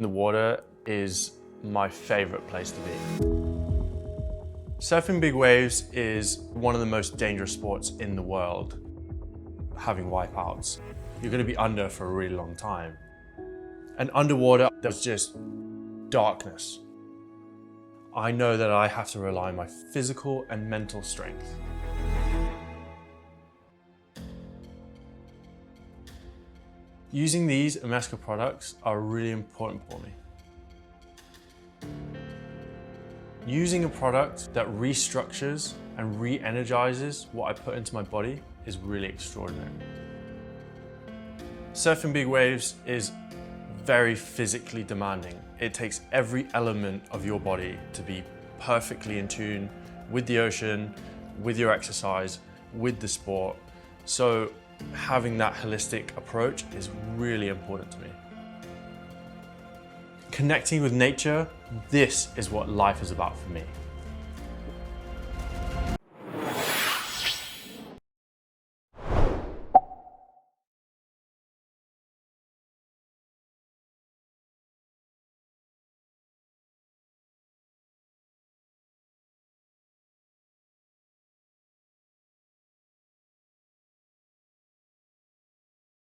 The water is my favorite place to be. Surfing big waves is one of the most dangerous sports in the world. Having wipeouts, you're going to be under for a really long time. And underwater, there's just darkness. I know that I have to rely on my physical and mental strength. Using these Amezcua products are really important for me. Using a product that restructures and re-energizes what I put into my body is really extraordinary. Surfing big waves is very physically demanding. It takes every element of your body to be perfectly in tune with the ocean, with your exercise, with the sport. So having that holistic approach is really important to me. Connecting with nature, this is what life is about for me.